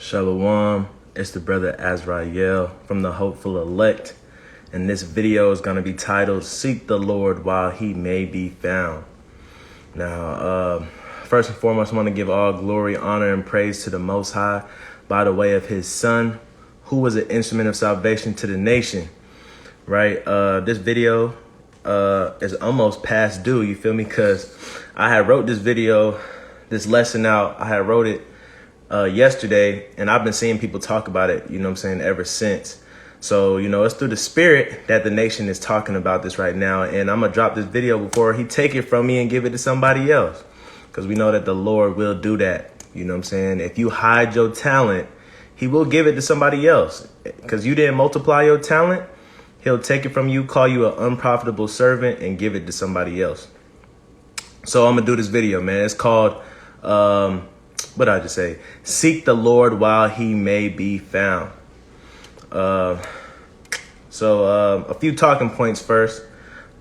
Shalom, it's the brother Azrael from the Hopeful Elect, and this video is going to be titled, Seek the Lord While He May Be Found. Now, first and foremost, I want to give all glory, honor, and praise to the Most High by the way of His Son, who was an instrument of salvation to the nation, right? This video is almost past due, you feel me? Because I had wrote this video, this lesson out, I had wrote it yesterday, and I've been seeing people talk about it, you know what I'm saying, ever since. So, you know, it's through the spirit that the nation is talking about this right now. And I'm going to drop this video before he take it from me and give it to somebody else. Because we know that the Lord will do that. You know what I'm saying? If you hide your talent, he will give it to somebody else. Because you didn't multiply your talent, he'll take it from you, call you an unprofitable servant, and give it to somebody else. So I'm going to do this video, man. It's called, what did I just say? Seek the Lord while he may be found. So a few talking points first.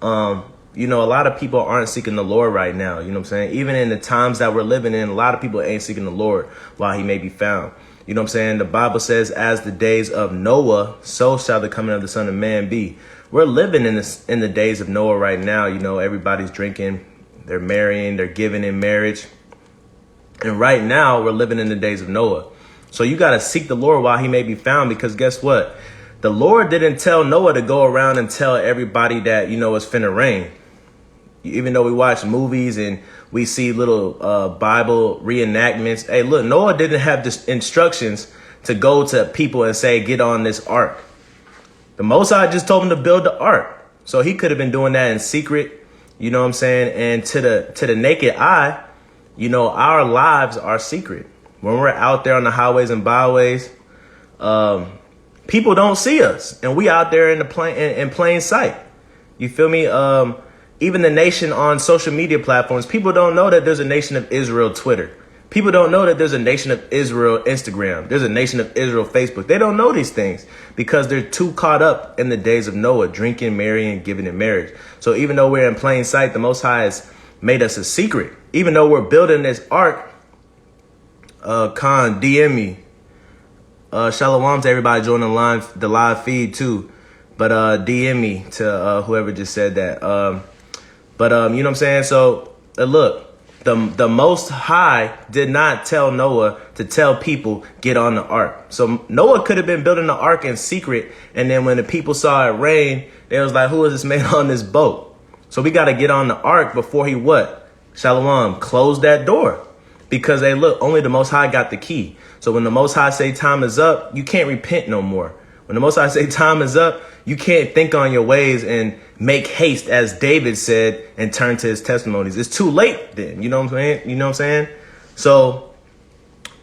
You know, a lot of people aren't seeking the Lord right now. You know what I'm saying? Even in the times that we're living in, a lot of people ain't seeking the Lord while he may be found. You know what I'm saying? The Bible says, as the days of Noah, so shall the coming of the Son of Man be. We're living in the days of Noah right now. You know, everybody's drinking, they're marrying, they're giving in marriage. And right now we're living in the days of Noah. So you got to seek the Lord while he may be found, because guess what? The Lord didn't tell Noah to go around and tell everybody that, you know, it's finna rain. Even though we watch movies and we see little Bible reenactments. Hey, look, Noah didn't have instructions to go to people and say, get on this ark. The Most High just told him to build the ark. So he could have been doing that in secret. You know what I'm saying? And to the naked eye, you know, our lives are secret. When we're out there on the highways and byways, people don't see us, and we out there in plain sight. You feel me? Even the nation on social media platforms, people don't know that there's a nation of Israel Twitter. People don't know that there's a nation of Israel Instagram. There's a nation of Israel Facebook. They don't know these things because they're too caught up in the days of Noah, drinking, marrying, giving in marriage. So even though we're in plain sight, the Most High has made us a secret. Even though we're building this ark, Khan, DM me. Shalom to everybody joining the live feed too. But DM me to whoever just said that. You know what I'm saying? So look, the Most High did not tell Noah to tell people get on the ark. So Noah could have been building the ark in secret, and then when the people saw it rain, they was like, who is this man on this boat? So we got to get on the ark before he what? Shalom, close that door. Because hey, look, only the Most High got the key. So when the Most High say time is up, you can't repent no more. When the Most High say time is up, you can't think on your ways and make haste, as David said, and turn to his testimonies. It's too late then. You know what I'm saying? You know what I'm saying? So,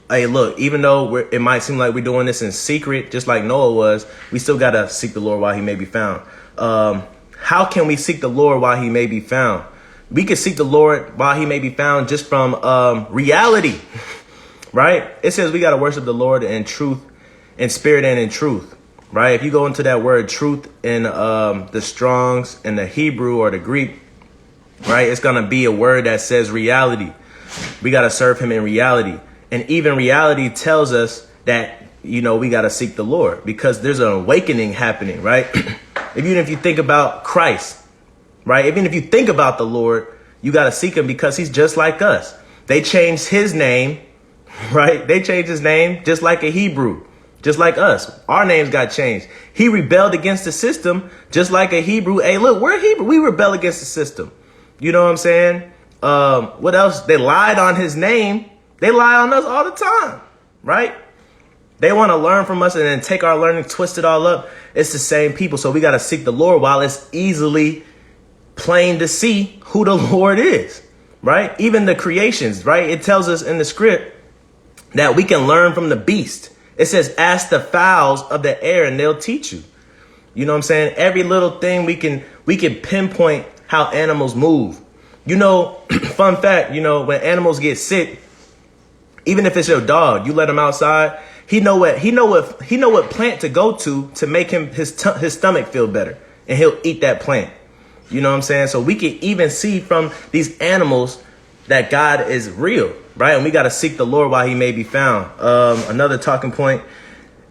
hey, look, even though it might seem like we're doing this in secret, just like Noah was, we still got to seek the Lord while he may be found. How can we seek the Lord while he may be found? We can seek the Lord while he may be found just from reality, right? It says we got to worship the Lord in truth, in spirit and in truth, right? If you go into that word truth in the Strong's and the Hebrew or the Greek, right, it's going to be a word that says reality. We got to serve him in reality. And even reality tells us that, you know, we got to seek the Lord because there's an awakening happening, right? Even if you think about Christ, right? Even if you think about the Lord, you got to seek him because he's just like us. They changed his name, right? They changed his name just like a Hebrew, just like us. Our names got changed. He rebelled against the system just like a Hebrew. Hey, look, we're Hebrew. We rebel against the system. You know what I'm saying? What else? They lied on his name. They lie on us all the time, right? They want to learn from us and then take our learning, twist it all up. It's the same people. So we got to seek the Lord while it's easily plain to see who the Lord is, right? Even the creations, right? It tells us in the script that we can learn from the beast. It says, ask the fowls of the air and they'll teach you. You know what I'm saying? Every little thing we can pinpoint how animals move. You know, fun fact, you know, when animals get sick, even if it's your dog, you let him outside, he know what plant to go to make his stomach feel better, and he'll eat that plant. You know what I'm saying? So we can even see from these animals that God is real, right? And we got to seek the Lord while he may be found. Another talking point,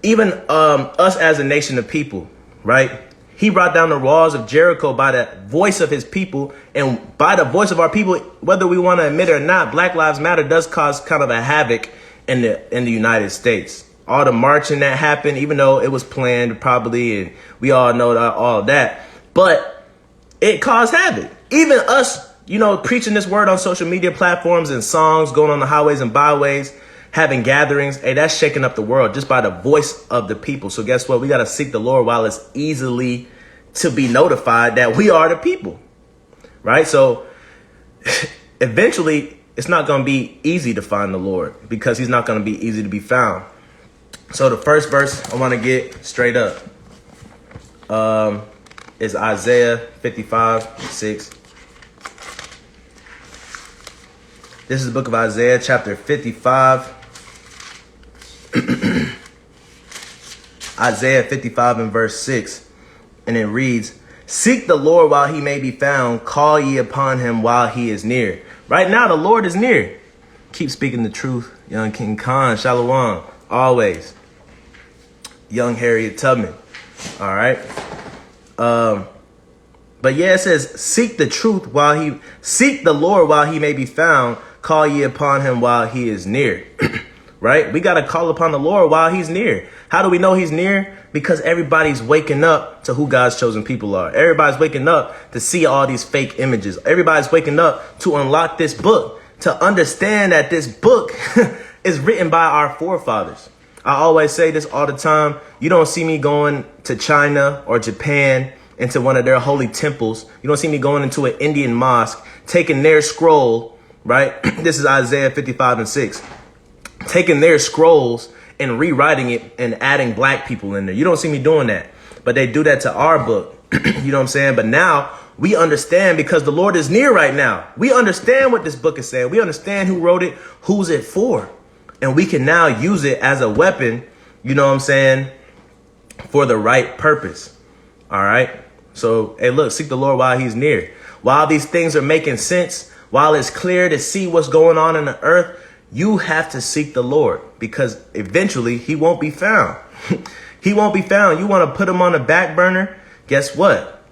even us as a nation of people, right? He brought down the walls of Jericho by the voice of his people, and by the voice of our people, whether we want to admit it or not, Black Lives Matter does cause kind of a havoc in the United States. All the marching that happened, even though it was planned probably, and we all know that, all that, but it caused havoc. Even us, preaching this word on social media platforms and songs, going on the highways and byways, having gatherings, hey, that's shaking up the world just by the voice of the people. So guess what? We got to seek the Lord while it's easily to be notified that we are the people, right? So eventually it's not going to be easy to find the Lord because he's not going to be easy to be found. So the first verse I want to get straight up is Isaiah 55:6. This is the book of Isaiah, chapter 55. Isaiah 55 and verse 6. And it reads, "Seek the Lord while he may be found. Call ye upon him while he is near." Right now, the Lord is near. Keep speaking the truth, young King Khan. Shalom. Always. Young Harriet Tubman. All right. But yeah, it says, seek the truth seek the Lord while he may be found. Call ye upon him while he is near. Right? We got to call upon the Lord while he's near. How do we know he's near? Because everybody's waking up to who God's chosen people are. Everybody's waking up to see all these fake images. Everybody's waking up to unlock this book, to understand that this book is written by our forefathers. I always say this all the time. You don't see me going to China or Japan into one of their holy temples. You don't see me going into an Indian mosque, taking their scroll, right? This is Isaiah 55 and 6. Taking their scrolls and rewriting it and adding black people in there. You don't see me doing that. But they do that to our book. You know what I'm saying? But now we understand because the Lord is near right now. We understand what this book is saying. We understand who wrote it, who's it for. And we can now use it as a weapon, you know what I'm saying, for the right purpose. All right. So, hey, look, seek the Lord while he's near. While these things are making sense, while it's clear to see what's going on in the earth, you have to seek the Lord because eventually he won't be found. He won't be found. You want to put him on the back burner? Guess what?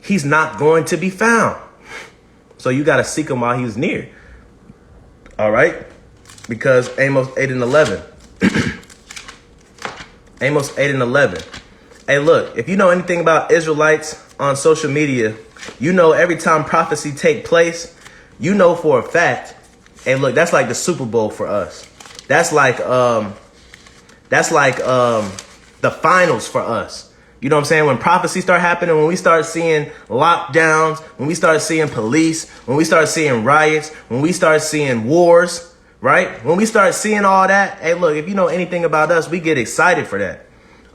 He's not going to be found. So you got to seek him while he's near. All right. Because Amos 8 and 11. Amos 8 and 11. Hey, look, if you know anything about Israelites on social media, you know every time prophecy take place, you know for a fact, hey, look, that's like the Super Bowl for us. That's like the finals for us. You know what I'm saying? When prophecy start happening, when we start seeing lockdowns, when we start seeing police, when we start seeing riots, when we start seeing wars, right? When we start seeing all that, hey, look, if you know anything about us, we get excited for that.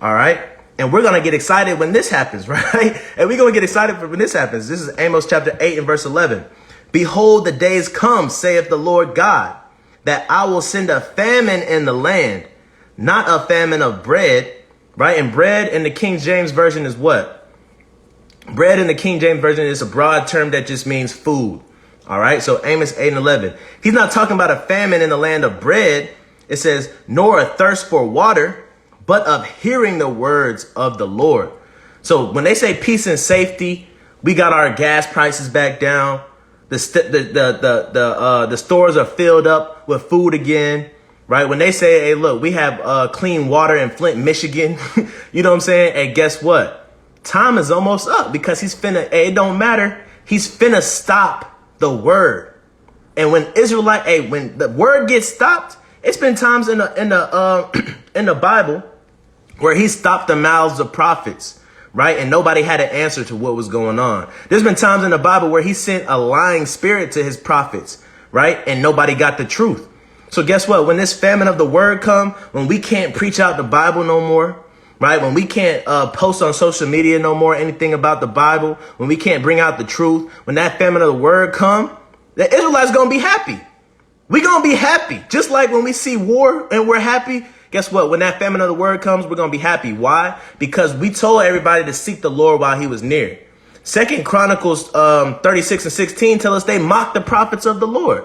All right. And we're going to get excited when this happens, right? And we're going to get excited for when this happens. This is Amos chapter 8 and verse 11. "Behold, the days come, saith the Lord God, that I will send a famine in the land, not a famine of bread," right? And bread in the King James Version is what? Bread in the King James Version is a broad term that just means food. All right. So Amos 8 and 11. He's not talking about a famine in the land of bread. It says, "Nor a thirst for water, but of hearing the words of the Lord." So when they say peace and safety, we got our gas prices back down. The stores are filled up with food again, right? When they say, hey, look, we have clean water in Flint, Michigan, you know what I'm saying? Hey, guess what? Time is almost up because it don't matter. He's finna stop the word. And when when the word gets stopped, it's been times in the Bible where he stopped the mouths of prophets, right? And nobody had an answer to what was going on. There's been times in the Bible where he sent a lying spirit to his prophets, right? And nobody got the truth. So guess what? When this famine of the word come, when we can't preach out the Bible no more, right? When we can't post on social media no more anything about the Bible, when we can't bring out the truth, when that famine of the word come, the Israelites going to be happy. We're going to be happy. Just like when we see war and we're happy. Guess what? When that famine of the word comes, we're going to be happy. Why? Because we told everybody to seek the Lord while he was near. 2 Chronicles 36 and 16 tell us they mocked the prophets of the Lord.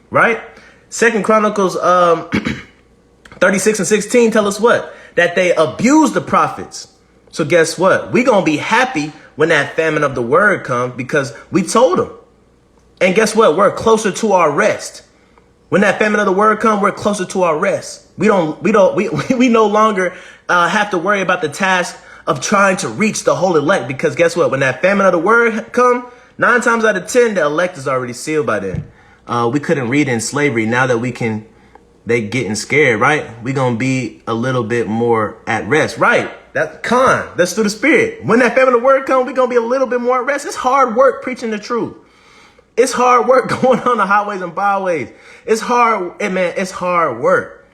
right? Second Chronicles 36 and 16 tell us what? That they abused the prophets. So guess what? We're going to be happy when that famine of the word comes because we told them. And guess what? We're closer to our rest. When that famine of the word comes, we're closer to our rest. We no longer have to worry about the task of trying to reach the whole elect, because guess what? When that famine of the word come, 9 times out of 10, the elect is already sealed by then. We couldn't read in slavery. Now that they getting scared, right? We're going to be a little bit more at rest, right? That's through the spirit. When that famine of the word come, we're going to be a little bit more at rest. It's hard work preaching the truth. It's hard work going on the highways and byways. It's hard, man. It's hard work.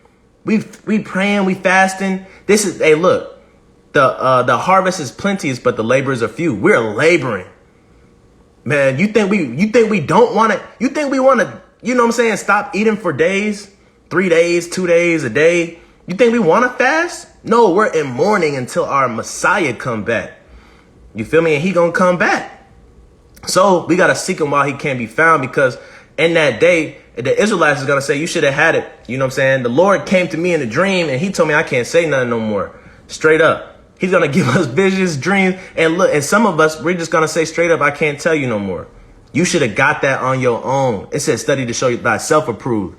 We praying, we fasting. Hey, look, the harvest is plenteous, but the laborers are few. We're laboring, man. You think we don't want to? You think we want to? You know what I'm saying? Stop eating for days, 3 days, 2 days a day. You think we want to fast? No, we're in mourning until our Messiah come back. You feel me? And he gonna come back. So we got to seek him while he can't be found, because in that day, the Israelites is going to say, you should have had it. You know what I'm saying? The Lord came to me in a dream and he told me I can't say nothing no more. Straight up. He's going to give us visions, dreams. And look, and some of us, we're just going to say straight up, I can't tell you no more. You should have got that on your own. It said study to show you thyself approved.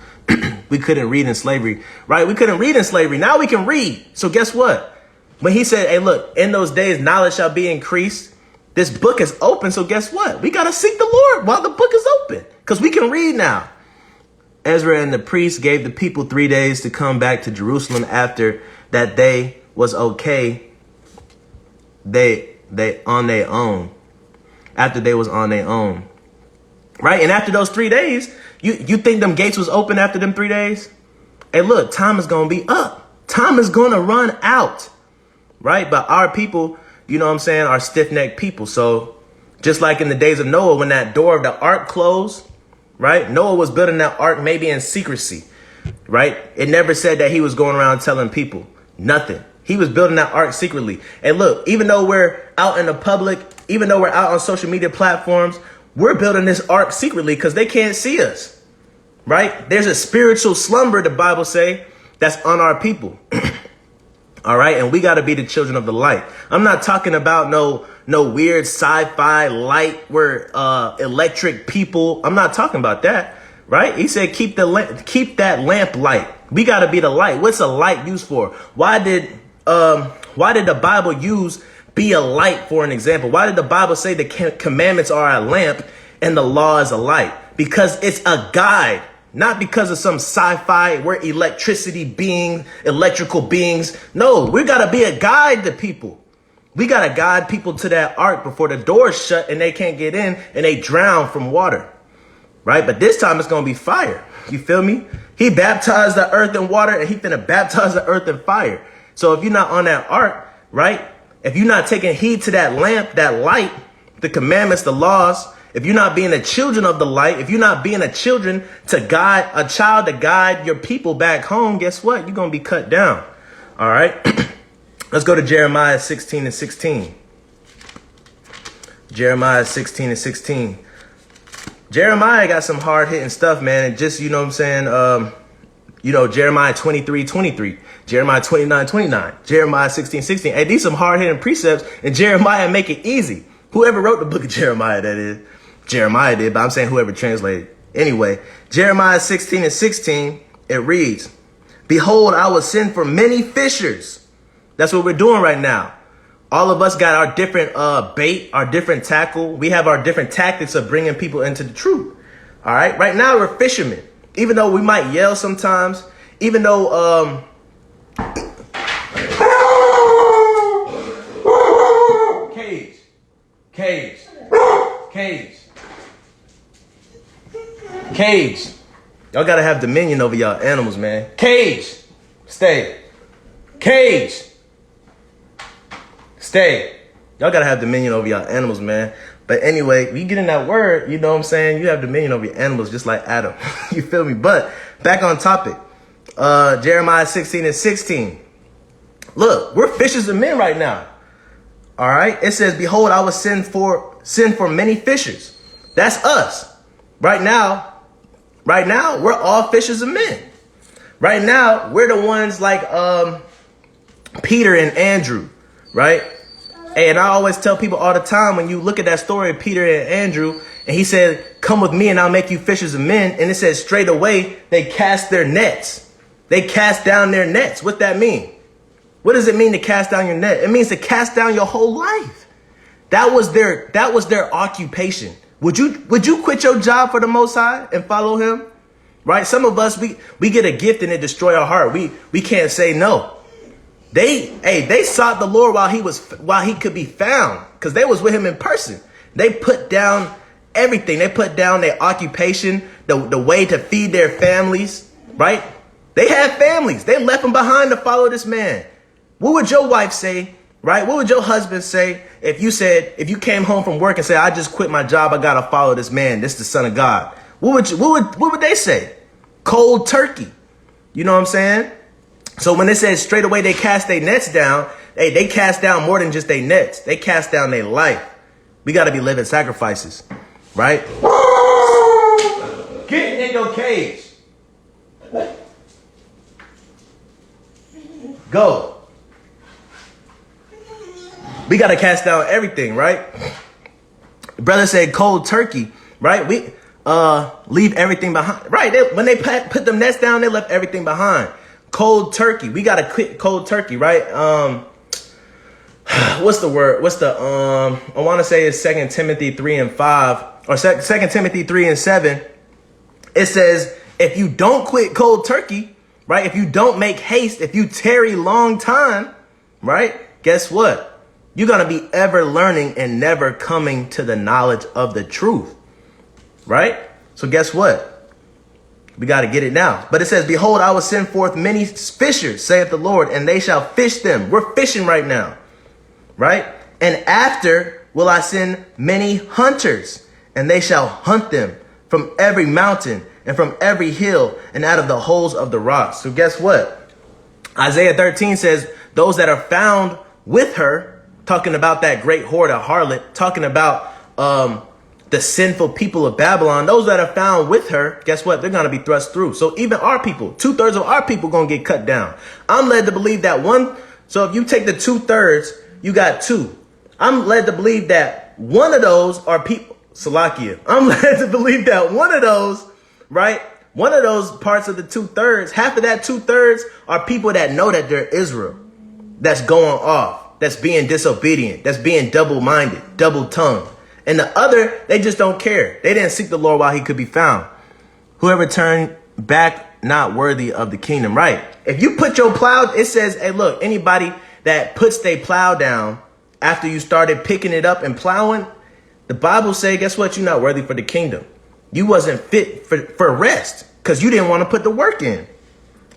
We couldn't read in slavery, right? We couldn't read in slavery. Now we can read. So guess what? When he said, hey, look, in those days, knowledge shall be increased. This book is open, so guess what? We got to seek the Lord while the book is open, because we can read now. Ezra and the priests gave the people 3 days to come back to Jerusalem after that day was okay. They on their own. After they was on their own. Right? And after those 3 days, you think them gates was open after them 3 days? Hey, look, time is going to be up. Time is going to run out. Right? But our people, you know what I'm saying, are stiff-necked people. So just like in the days of Noah, when that door of the ark closed, right? Noah was building that ark maybe in secrecy, right? It never said that he was going around telling people nothing. He was building that ark secretly. And look, even though we're out in the public, even though we're out on social media platforms, we're building this ark secretly because they can't see us, right? There's a spiritual slumber, the Bible say, that's on our people. All right. And we got to be the children of the light. I'm not talking about no weird sci-fi light where electric people. I'm not talking about that. Right. He said, keep that lamp light. We got to be the light. What's a light used for? Why did the Bible use be a light for an example? Why did the Bible say the commandments are a lamp and the law is a light? Because it's a guide. Not because of some sci-fi, we're electrical beings. No, we got to be a guide to people. We got to guide people to that ark before the door's shut and they can't get in and they drown from water. Right? But this time it's going to be fire. You feel me? He baptized the earth in water and he finna baptize the earth in fire. So if you're not on that ark, right? If you're not taking heed to that lamp, that light, the commandments, the laws, if you're not being a children of the light, if you're not being a child to guide your people back home, guess what? You're going to be cut down. All right. Let's go to Jeremiah 16 and 16. Jeremiah 16 and 16. Jeremiah got some hard hitting stuff, man. And just, you know what I'm saying? Jeremiah 23:23, Jeremiah 29:29, Jeremiah 16:16. Hey, these some hard hitting precepts, and Jeremiah make it easy. Whoever wrote the book of Jeremiah, that is. Jeremiah did, but I'm saying whoever translated. Anyway, Jeremiah 16 and 16, it reads, behold, I will send for many fishers. That's what we're doing right now. All of us got our different bait, our different tackle. We have our different tactics of bringing people into the truth. All right. Right now, we're fishermen. Even though we might yell sometimes, even though Cage. Y'all gotta have dominion over y'all animals, man. Cage. Stay. Cage. Stay. Y'all gotta have dominion over y'all animals, man. But anyway, when you get in that word, you know what I'm saying? You have dominion over your animals just like Adam. You feel me? But back on topic. Jeremiah 16 and 16. Look, we're fishers of men right now. All right. It says, behold, I will send for many fishers. That's us. Right now, Right now, we're all fishers of men. Right now, we're the ones like Peter and Andrew, right? And I always tell people all the time, when you look at that story of Peter and Andrew, and he said, come with me and I'll make you fishers of men. And it says straight away, they cast their nets. They cast down their nets. What that mean? What does it mean to cast down your net? It means to cast down your whole life. That was their occupation. Would you quit your job for the Most High and follow him? Right? Some of us, we get a gift and it destroy our heart. We can't say no. They sought the Lord while he could be found, because they was with him in person. They put down everything. They put down their occupation, the way to feed their families, right? They had families. They left them behind to follow this man. What would your wife say, right? What would your husband say if you came home from work and said, I just quit my job, I gotta follow this man, this is the Son of God? What would they say? Cold turkey. You know what I'm saying? So when it says straight away they cast their nets down, they cast down more than just their nets. They cast down their life. We got to be living sacrifices, right? Get in your cage. Go. We got to cast down everything, right? Brother said cold turkey, right? We leave everything behind. Right. When they put them nets down, they left everything behind. Cold turkey. We got to quit cold turkey, right? What's the word? I want to say it's 2 Timothy 3:5 or 2 Timothy 3:7. It says, if you don't quit cold turkey, right? If you don't make haste, if you tarry long time, right? Guess what? You're going to be ever learning and never coming to the knowledge of the truth, right? So guess what? We got to get it now. But it says, behold, I will send forth many fishers, saith the Lord, and they shall fish them. We're fishing right now, right? And after will I send many hunters, and they shall hunt them from every mountain and from every hill and out of the holes of the rocks. So guess what? Isaiah 13 says, those that are found with her, talking about that great whore, the harlot, talking about the sinful people of Babylon, those that are found with her, guess what? They're going to be thrust through. So even our people, 2/3 of our people going to get cut down. I'm led to believe that one. So if you take the 2/3, you got two. I'm led to believe that one of those are people. Salakia. I'm led to believe that one of those, right? One of those parts of the 2/3, half of that 2/3 are people that know that they're Israel. That's going off. That's being disobedient. That's being double-minded, double-tongued. And the other, they just don't care. They didn't seek the Lord while he could be found. Whoever turned back, not worthy of the kingdom. Right. If you put your plow, it says, hey, look, anybody that puts their plow down after you started picking it up and plowing, the Bible say, guess what? You're not worthy for the kingdom. You wasn't fit for rest because you didn't want to put the work in.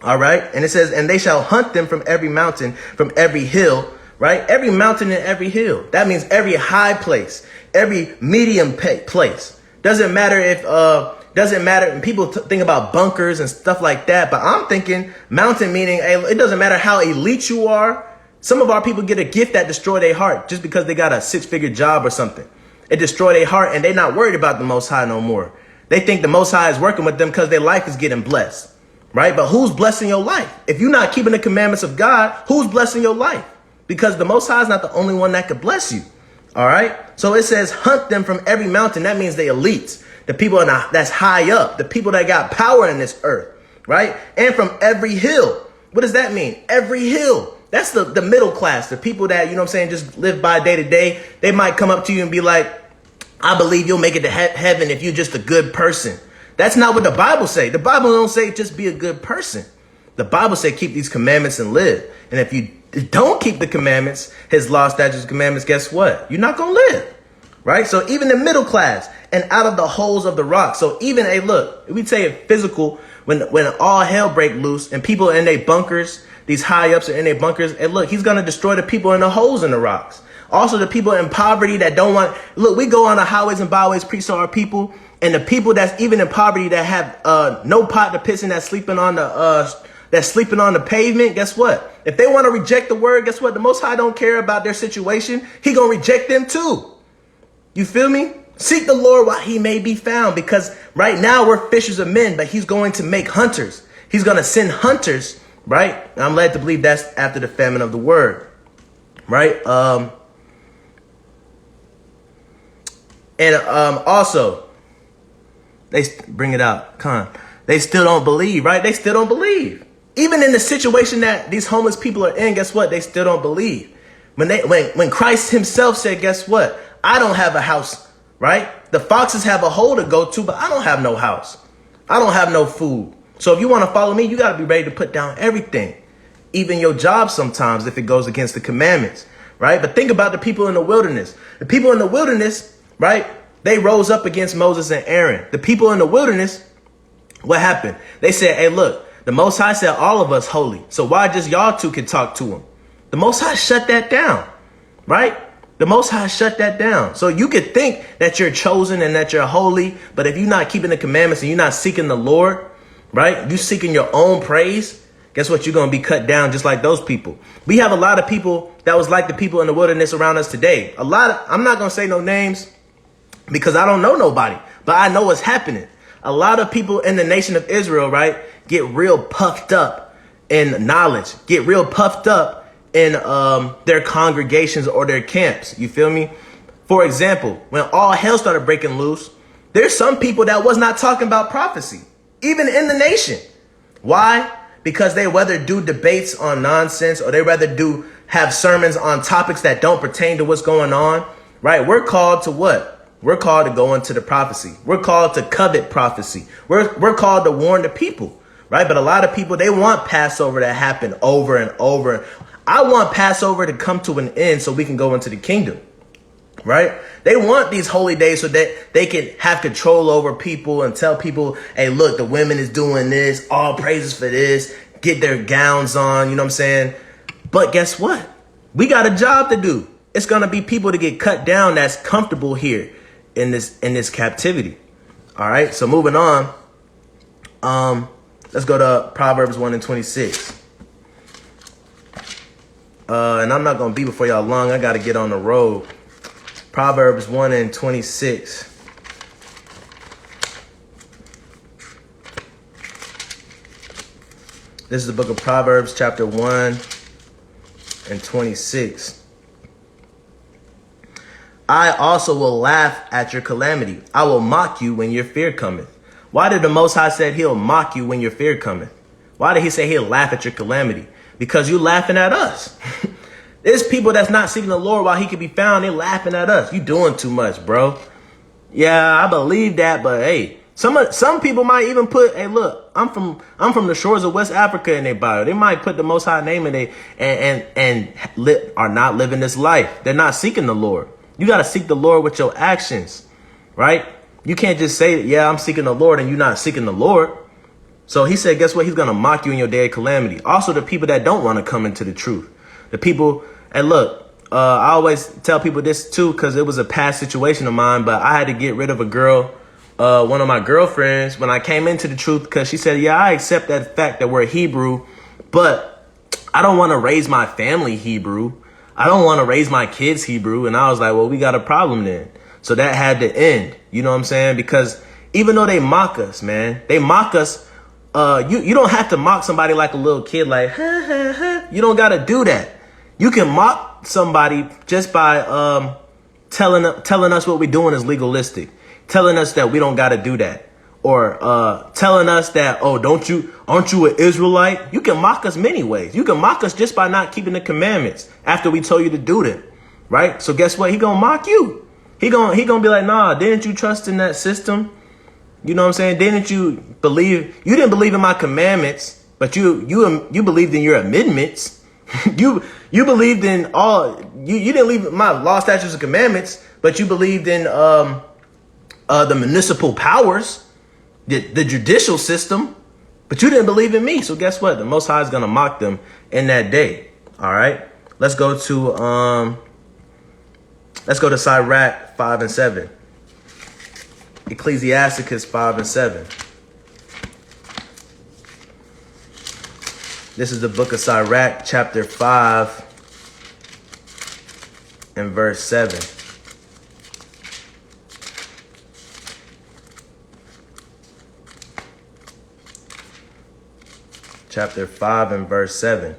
All right. And it says, and they shall hunt them from every mountain, from every hill. Right. Every mountain and every hill. That means every high place, every medium place. Doesn't matter if and people think about bunkers and stuff like that. But I'm thinking mountain meaning it doesn't matter how elite you are. Some of our people get a gift that destroy their heart just because they got a 6-figure job or something. It destroy their heart and they're not worried about the Most High no more. They think the Most High is working with them because their life is getting blessed. Right. But who's blessing your life? If you're not keeping the commandments of God, who's blessing your life? Because the Most High is not the only one that could bless you. All right. So it says hunt them from every mountain. That means the elites, the people that's high up, the people that got power in this earth. Right. And from every hill. What does that mean? Every hill. That's the middle class, the people that, you know what I'm saying, just live by day to day. They might come up to you and be like, I believe you'll make it to heaven if you're just a good person. That's not what the Bible say. The Bible don't say just be a good person. The Bible say keep these commandments and live. And if you don't keep the commandments, his law, statutes, commandments, guess what? You're not going to live. Right. So even the middle class and out of the holes of the rock. So even a look, we say it physical when all hell break loose and people in their bunkers, these high ups are in their bunkers. And look, he's going to destroy the people in the holes in the rocks. Also, the people in poverty that don't want. Look, we go on the highways and byways, preach to our people. And the people that's even in poverty that have no pot to piss in, that's sleeping on the pavement. Guess what? If they want to reject the word, guess what? The Most High don't care about their situation. He going to reject them too. You feel me? Seek the Lord while he may be found, because right now we're fishers of men, but he's going to make hunters. He's going to send hunters, right? And I'm led to believe that's after the famine of the word, right? Also, they bring it out. Come on. They still don't believe, right? They still don't believe. Even in the situation that these homeless people are in, guess what? They still don't believe. When Christ himself said, guess what? I don't have a house, right? The foxes have a hole to go to, but I don't have no house. I don't have no food. So if you want to follow me, you got to be ready to put down everything, even your job sometimes if it goes against the commandments, right? But think about the people in the wilderness. The people in the wilderness, right? They rose up against Moses and Aaron. The people in the wilderness, what happened? They said, hey, look, the Most High said all of us holy. So why just y'all two can talk to him? The Most High shut that down, right? The Most High shut that down. So you could think that you're chosen and that you're holy, but if you're not keeping the commandments and you're not seeking the Lord, right? You seeking your own praise, guess what? You're going to be cut down just like those people. We have a lot of people that was like the people in the wilderness around us today. I'm not going to say no names because I don't know nobody, but I know what's happening. A lot of people in the nation of Israel, right, get real puffed up in knowledge, get real puffed up in their congregations or their camps. You feel me? For example, when all hell started breaking loose, there's some people that was not talking about prophecy, even in the nation. Why? Because they rather do debates on nonsense, or they rather have sermons on topics that don't pertain to what's going on, right? We're called to what? We're called to go into the prophecy. We're called to covet prophecy. We're called to warn the people, right? But a lot of people, they want Passover to happen over and over. I want Passover to come to an end so we can go into the kingdom, right? They want these holy days so that they can have control over people and tell people, hey, look, the women is doing this, all praises for this, get their gowns on, you know what I'm saying? But guess what? We got a job to do. It's going to be people to get cut down that's comfortable here in this captivity. All right. So moving on. Let's go to Proverbs 1:26. And I'm not going to be before y'all long. I got to get on the road. Proverbs 1:26. This is the book of Proverbs, chapter 1:26. I also will laugh at your calamity. I will mock you when your fear cometh. Why did the Most High said he'll mock you when your fear cometh? Why did he say he'll laugh at your calamity? Because you laughing at us. There's people that's not seeking the Lord while he can be found. They're laughing at us. You doing too much, bro. Yeah, I believe that, but hey, some people might even put, hey, look, I'm from the shores of West Africa in their bio. They might put the Most High name in they and are not living this life. They're not seeking the Lord. You got to seek the Lord with your actions, right? You can't just say, yeah, I'm seeking the Lord, and you're not seeking the Lord. So he said, guess what? He's going to mock you in your day of calamity. Also, the people that don't want to come into the truth. The people, and look, I always tell people this too, because it was a past situation of mine, but I had to get rid of a girl, one of my girlfriends, when I came into the truth, because she said, yeah, I accept that fact that we're Hebrew, but I don't want to raise my family Hebrew. I don't want to raise my kids Hebrew. And I was like, well, we got a problem then. So that had to end. You know what I'm saying? Because even though they mock us, man, they mock us. You don't have to mock somebody like a little kid, like, ha, ha, ha. You don't got to do that. You can mock somebody just by telling us what we're doing is legalistic, telling us that we don't got to do that. Or telling us that, oh, aren't you an Israelite? You can mock us many ways. You can mock us just by not keeping the commandments after we told you to do them, right? So guess what? He gonna mock you. He gonna be like, nah, didn't you trust in that system? You know what I'm saying? Didn't you believe? You didn't believe in my commandments, but you believed in your amendments. you believed in all. You didn't believe in my law, statutes, and commandments, but you believed in the municipal powers. The judicial system, but you didn't believe in me. So guess what? The Most High is going to mock them in that day. All right. Let's go to Sirach 5:7. Ecclesiasticus 5:7. This is the book of Sirach, chapter 5 and verse 7. chapter 5 and verse 7,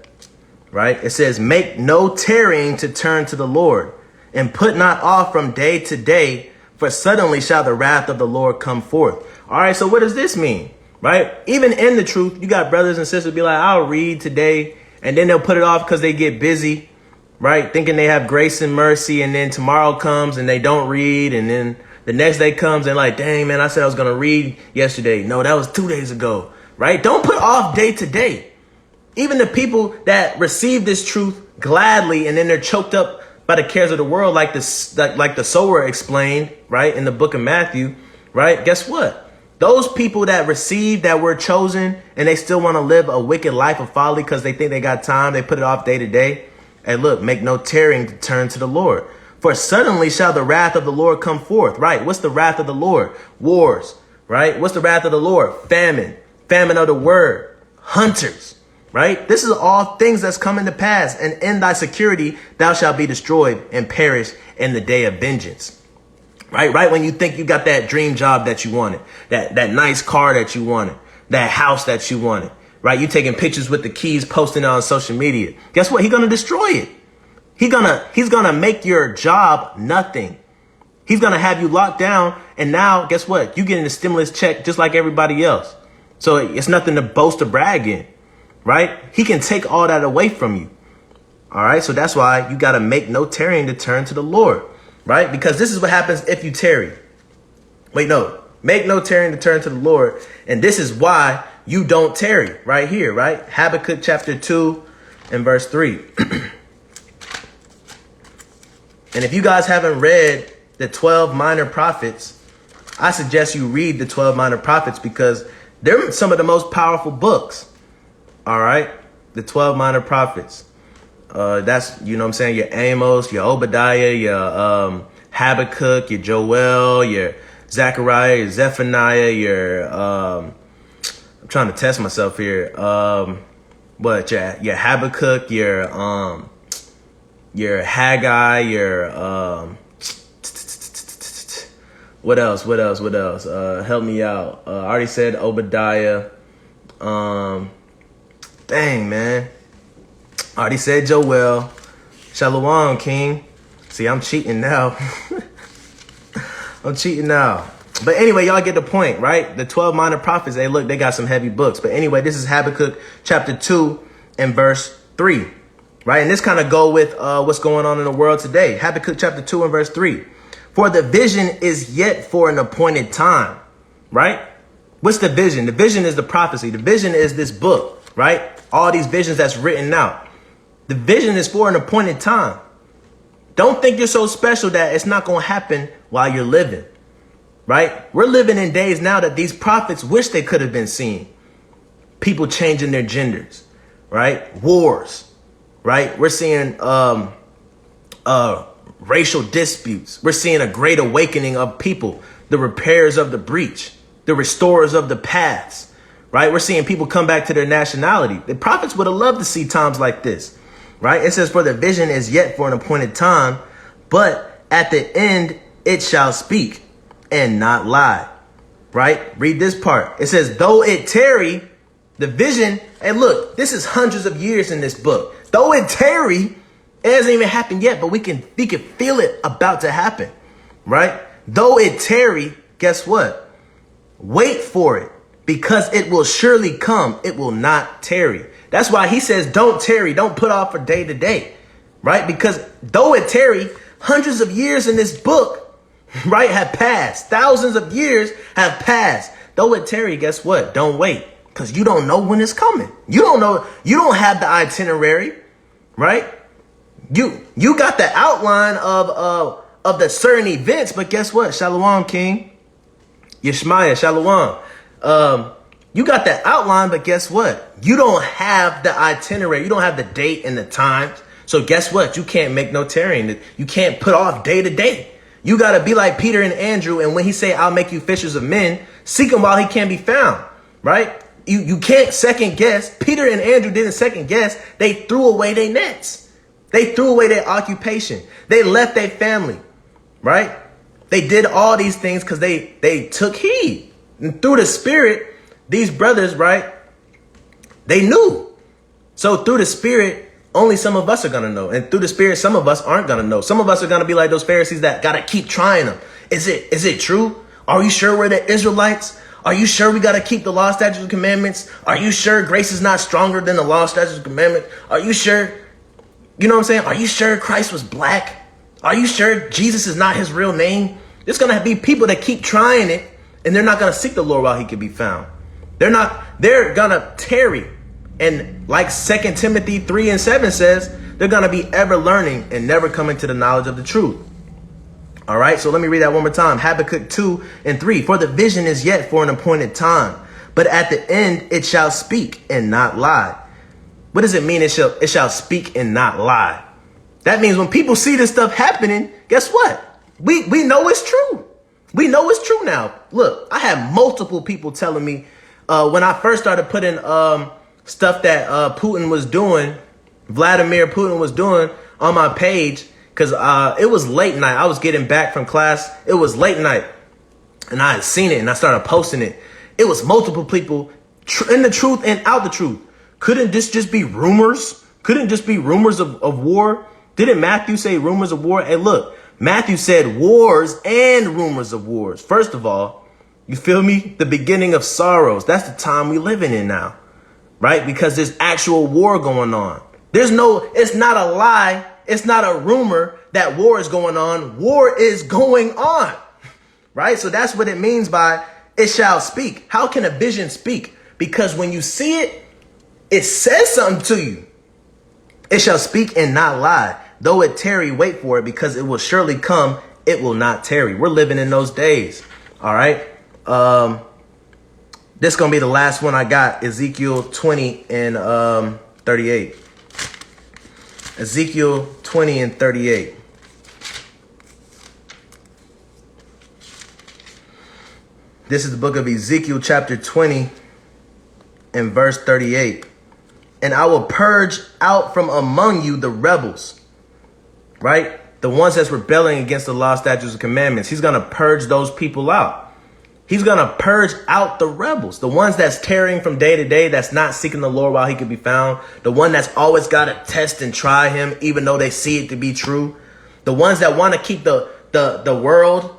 right? It says, make no tarrying to turn to the Lord, and put not off from day to day, for suddenly shall the wrath of the Lord come forth. All right, so what does this mean, right? Even in the truth, you got brothers and sisters be like, I'll read today, and then they'll put it off because they get busy, right? Thinking they have grace and mercy, and then tomorrow comes and they don't read, and then the next day comes and like, dang, man, I said I was going to read yesterday. No, that was 2 days ago, right? Don't put off day to day. Even the people that receive this truth gladly and then they're choked up by the cares of the world, like the sower explained, right, in the book of Matthew, right? Guess what? Those people that receive, that were chosen, and they still want to live a wicked life of folly because they think they got time, they put it off day to day. Hey, look, make no tarrying to turn to the Lord. For suddenly shall the wrath of the Lord come forth, right? What's the wrath of the Lord? Wars, right? What's the wrath of the Lord? Famine of the word, hunters, right? This is all things that's coming to pass. And in thy security, thou shalt be destroyed and perish in the day of vengeance, right? Right when you think you got that dream job that you wanted, that nice car that you wanted, that house that you wanted, right? You taking pictures with the keys, posting it on social media. Guess what? He's going to destroy it. He's gonna make your job nothing. He's gonna have you locked down. And now, guess what? You getting a stimulus check just like everybody else. So it's nothing to boast or brag in, right? He can take all that away from you. All right. So that's why you got to make no tarrying to turn to the Lord, right? Because this is what happens if you tarry. Wait, no, make no tarrying to turn to the Lord. And this is why you don't tarry right here, right? Habakkuk chapter 2 and verse 3. And if you guys haven't read the 12 minor prophets, I suggest you read the 12 minor prophets because they're some of the most powerful books. All right. The 12 minor prophets. That's, you know what I'm saying, your Amos, your Obadiah, your Habakkuk, your Joel, your Zechariah, your Zephaniah, your I'm trying to test myself here. Your Habakkuk, your Haggai, your what else? Help me out. I already said Obadiah. Dang, man. I already said Joel. Shalom, King. See, I'm cheating now. But anyway, y'all get the point, right? The 12 minor prophets, they got some heavy books. But anyway, this is Habakkuk chapter 2 and verse 3. Right. And this kind of go with what's going on in the world today. Habakkuk chapter 2 and verse 3. For the vision is yet for an appointed time. Right. What's the vision? The vision is the prophecy. The vision is this book. Right. All these visions that's written out. The vision is for an appointed time. Don't think you're so special that it's not going to happen while you're living. Right. We're living in days now that these prophets wish they could have been seen. People changing their genders. Right. Wars. Right. We're seeing racial disputes. We're seeing a great awakening of people, the repairers of the breach, the restorers of the paths. Right. We're seeing people come back to their nationality. The prophets would have loved to see times like this. Right. It says, for the vision is yet for an appointed time, but at the end it shall speak and not lie. Right. Read this part. It says, though it tarry, the vision. And look, this is hundreds of years in this book. Though it tarry, it hasn't even happened yet, but we can feel it about to happen, right? Though it tarry, guess what? Wait for it, because it will surely come. It will not tarry. That's why he says, don't tarry, don't put off for day to day, right? Because though it tarry, hundreds of years in this book, right, have passed. Thousands of years have passed. Though it tarry, guess what? Don't wait. Because you don't know when it's coming. You don't know. You don't have the itinerary, right? You got the outline of the certain events, but guess what? Shalom, King. Yishmaya, Shalom. You got that outline, but guess what? You don't have the itinerary. You don't have the date and the times. So guess what? You can't make no tarrying. You can't put off day to day. You got to be like Peter and Andrew. And when he say, I'll make you fishers of men, seek him while he can be found, right? You can't second guess. Peter and Andrew didn't second guess. They threw away their nets. They threw away their occupation. They left their family, right? They did all these things because they took heed. And through the Spirit, these brothers, right, They knew. So through the Spirit, only some of us are going to know. And through the Spirit, some of us aren't going to know. Some of us are going to be like those Pharisees that got to keep trying them. Is it true? Are you sure we're the Israelites? Are you sure we got to keep the law, statutes, and commandments? Are you sure grace is not stronger than the law, statutes, and commandments? Are you sure? You know what I'm saying? Are you sure Christ was black? Are you sure Jesus is not his real name? There's going to be people that keep trying it, and they're not going to seek the Lord while he can be found. They're going to tarry. And like 2 Timothy 3:7 says, they're going to be ever learning and never coming to the knowledge of the truth. All right, so let me read that one more time. Habakkuk 2:3. For the vision is yet for an appointed time, but at the end it shall speak and not lie. What does it mean it shall speak and not lie? That means when people see this stuff happening, guess what? We know it's true. We know it's true now. Look, I had multiple people telling me when I first started putting stuff that Putin was doing, Vladimir Putin was doing on my page, because it was late night. I was getting back from class. It was late night. And I had seen it and I started posting it. It was multiple people in the truth and out the truth. Couldn't this just be rumors? Couldn't just be rumors of war? Didn't Matthew say rumors of war? Hey, look, Matthew said wars and rumors of wars. First of all, you feel me? The beginning of sorrows. That's the time we living in now, right? Because there's actual war going on. It's not a lie. It's not a rumor that war is going on. War is going on, right? So that's what it means by it shall speak. How can a vision speak? Because when you see it, it says something to you. It shall speak and not lie. Though it tarry, wait for it, because it will surely come. It will not tarry. We're living in those days. All right. This is going to be the last one I got. Ezekiel 20 and 38. Ezekiel 20 and 38. This is the book of Ezekiel chapter 20 and verse 38. And I will purge out from among you the rebels, right? The ones that's rebelling against the law, statutes, and commandments. He's going to purge those people out. He's going to purge out the rebels, the ones that's tarrying from day to day, that's not seeking the Lord while he can be found. The one that's always got to test and try him, even though they see it to be true. The ones that want to keep the world,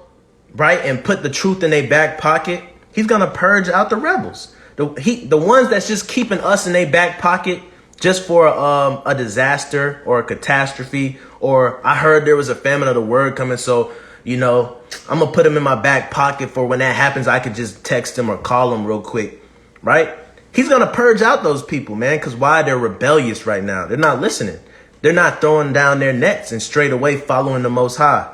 right, and put the truth in their back pocket. He's going to purge out the rebels. The ones that's just keeping us in their back pocket just for a disaster or a catastrophe. Or I heard there was a famine of the word coming, so you know, I'm going to put them in my back pocket for when that happens, I could just text them or call them real quick, right? He's going to purge out those people, man, because why? They're rebellious right now. They're not listening. They're not throwing down their nets and straight away following the Most High,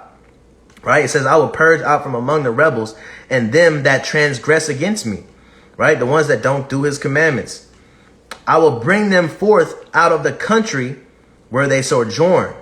right? It says, I will purge out from among the rebels and them that transgress against me, right? The ones that don't do his commandments. I will bring them forth out of the country where they sojourn,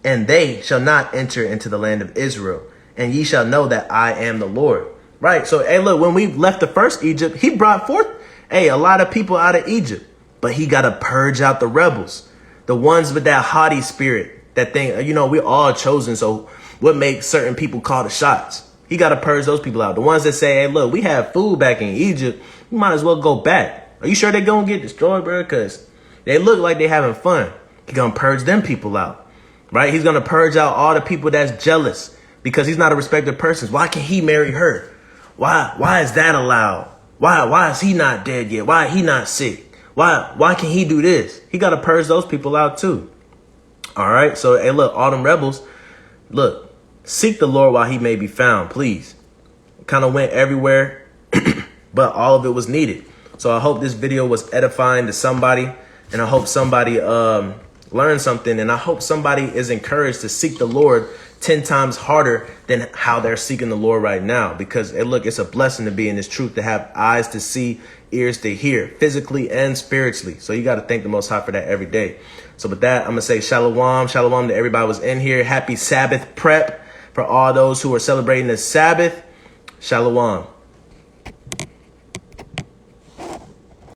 and they shall not enter into the land of Israel. And ye shall know that I am the Lord. Right. So, hey, look, when we left the first Egypt, he brought forth, a lot of people out of Egypt. But he got to purge out the rebels, the ones with that haughty spirit, that thing, you know, we're all chosen. So what makes certain people call the shots? He got to purge those people out. The ones that say, hey, look, we have food back in Egypt. We might as well go back. Are you sure they're going to get destroyed, bro? Because they look like they're having fun. He's going to purge them people out. Right? He's going to purge out all the people that's jealous because he's not a respected person. Why can't he marry her? Why is that allowed? Why is he not dead yet? Why is he not sick? Why can he do this? He got to purge those people out too. All right. So, hey, look, all them rebels, look, seek the Lord while he may be found, please. Kind of went everywhere, but all of it was needed. So I hope this video was edifying to somebody, and I hope somebody learn something, and I hope somebody is encouraged to seek the Lord 10 times harder than how they're seeking the Lord right now. Because look, it's a blessing to be in this truth, to have eyes to see, ears to hear, physically and spiritually. So you got to thank the Most High for that every day. So with that, I'm going to say shalom to everybody who was in here. Happy Sabbath prep for all those who are celebrating the Sabbath. Shalom.